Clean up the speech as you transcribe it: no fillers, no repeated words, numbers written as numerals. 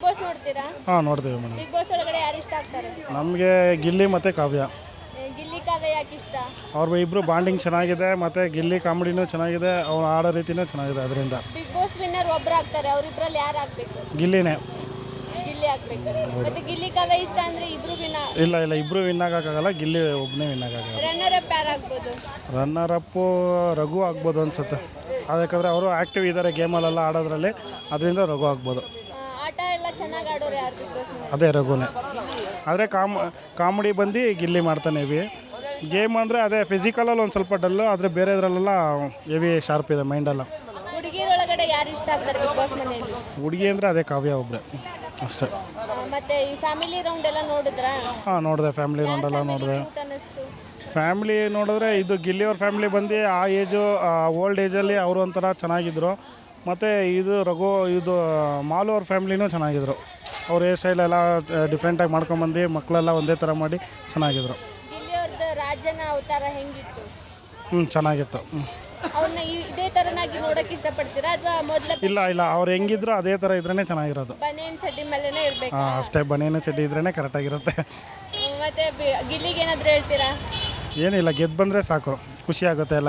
Boss ನೋಡ್ತೀರಾ? ಹಾಂ ನೋಡ್ತೀವಿ ಮೇಡಮ್. ಬಿಗ್ ಬಾಸ್ ಒಳಗಡೆ ಯಾರು ಇಷ್ಟ ಆಗ್ತಾರೆ? ನಮಗೆ ಗಿಲ್ಲಿ ಮತ್ತು ಕಾವ್ಯ. ಗಿಲ್ಲಿ ಕಾವ್ಯ ಯಾಕೆ ಇಷ್ಟ? ಅವ್ರ ಇಬ್ಬರು ಬಾಂಡಿಂಗ್ ಚೆನ್ನಾಗಿದೆ, ಮತ್ತು ಗಿಲ್ಲಿ ಕಾಮಿಡಿನೂ ಚೆನ್ನಾಗಿದೆ, ಅವ್ರು ಆಡೋ ರೀತಿನೂ ಚೆನ್ನಾಗಿದೆ. ಅದರಿಂದ ಬಿಗ್ ಬಾಸ್ ವಿನ್ನರ್ ಒಬ್ರು ಆಗ್ತಾರೆ, ಅವ್ರಿಬ್ರಲ್ಲಿ ಯಾರು ಆಗ್ಬೇಕು? ಗಿಲ್ಲಿನೇ. ಗಿಲ್ಲಿ ಆಗ್ಬೇಕು. ಮತ್ತೆ ಗಿಲ್ಲಿ ಕಾವ್ಯ ಇಷ್ಟ ಅಂದ್ರೆ ಇಬ್ರು ಇಲ್ಲ ಇಬ್ಬರು ವಿನ್ ಆಗೋಕ್ಕಾಗಲ್ಲ, ಗಿಲ್ಲಿ ಒಬ್ಬನೇ ವಿನ್ ಆಗೋಕ್ಕಾಗಲ್ಲ. ರನ್ನರ್ ಅಪ್ ಯಾರು ಆಗ್ಬೋದು? ರನ್ನರ್ ಅಪ್ಪು ರಘು ಆಗ್ಬೋದು ಅನ್ಸುತ್ತೆ. ಅದಕ್ಕಾದ್ರೆ ಅವರು ಆ್ಯಕ್ಟಿವ್ ಇದ್ದಾರೆ ಗೇಮಲ್ಲೆಲ್ಲ ಆಡೋದ್ರಲ್ಲಿ, ಅದರಿಂದ ರಘು ಆಗ್ಬೋದು. ಆಟ ಎಲ್ಲ ಚೆನ್ನಾಗಿ ಆಡೋರು ಯಾರು ಬಿಗ್ ಬಾಸ್? ಅದೇ ರಘುನೇ. ಆದರೆ ಕಾಮಿಡಿ ಬಂದು ಗಿಲ್ಲಿ ಮಾಡ್ತಾನೆ ಹೆವಿ. ಗೇಮ್ ಅಂದರೆ ಅದೇ ಫಿಸಿಕಲಲ್ಲಿ ಒಂದು ಸ್ವಲ್ಪ ಡಲ್ಲು, ಆದರೆ ಬೇರೆ ಇದರಲ್ಲೆಲ್ಲ ಹೆವಿ ಶಾರ್ಪ್ ಇದೆ ಮೈಂಡೆಲ್ಲ. ಹುಡುಗಿರೊಳಗಡೆ ಯಾರು ಇಷ್ಟ ಆಗ್ತಾರೆ ಬಿಗ್ ಬಾಸ್ ಮನೆಯಲ್ಲಿ? ಹುಡುಗಿ ಅಂದರೆ ಅದೇ ಕಾವ್ಯ ಒಬ್ಬರೇ ಅಷ್ಟೇ. ಮತ್ತೆ ಈ ಫ್ಯಾಮಿಲಿ ರೌಂಡ್ ಎಲ್ಲ ನೋಡಿದ್ರಾ? ಹಾಂ ನೋಡಿದೆ, ಫ್ಯಾಮಿಲಿ ರೌಂಡೆಲ್ಲ ನೋಡಿದೆ. ಫ್ಯಾಮಿಲಿ ನೋಡಿದ್ರೆ ಇದು ಗಿಲ್ಲಿಯವ್ರ ಫ್ಯಾಮಿಲಿ ಬಂದು ಆ ಏಜು ಓಲ್ಡ್ ಏಜಲ್ಲಿ ಅವರು ಒಂಥರ ಚೆನ್ನಾಗಿದ್ದರು. ಮತ್ತು ಇದು ಮಾಲು ಅವ್ರ ಫ್ಯಾಮ್ಲಿನೂ ಚೆನ್ನಾಗಿದ್ರು. ಅವ್ರ ಹೇರ್ ಸ್ಟೈಲ್ ಎಲ್ಲ ಡಿಫ್ರೆಂಟಾಗಿ ಮಾಡ್ಕೊಂಬಂದು ಮಕ್ಕಳೆಲ್ಲ ಒಂದೇ ಥರ ಮಾಡಿ ಚೆನ್ನಾಗಿದ್ರು. ಗಿಲ್ಲಿಯವ್ರದ್ದು ರಾಜನ ಅವತಾರ ಹೆಂಗಿತ್ತು? ಚೆನ್ನಾಗಿತ್ತು. ಅವ್ರನ್ನ ಇದೇ ಥರನಾಗಿ ನೋಡೋಕೆ ಇಷ್ಟಪಡ್ತೀರಾ ಅಥವಾ ಮೊದಲ? ಇಲ್ಲ ಅವ್ರು ಹೆಂಗಿದ್ರು ಅದೇ ಥರ ಇದ್ರೇ ಚೆನ್ನಾಗಿರೋದು. ಬನೇನ್ ಚಡ್ಡಿ ಮೇಲೆನೇ ಇರಬೇಕು. ಅಷ್ಟೇ, ಬನೇನು ಚಡ್ಡಿ ಇದ್ರೇ ಕರೆಕ್ಟಾಗಿರುತ್ತೆ. ಮತ್ತೆ ಗಿಲ್ಲಿಗೆ ಏನಾದರೂ ಹೇಳ್ತೀರಾ? ಏನಿಲ್ಲ, ಗೆದ್ದು ಬಂದರೆ ಸಾಕು, ಖುಷಿ ಆಗುತ್ತೆ ಎಲ್ಲರೂ.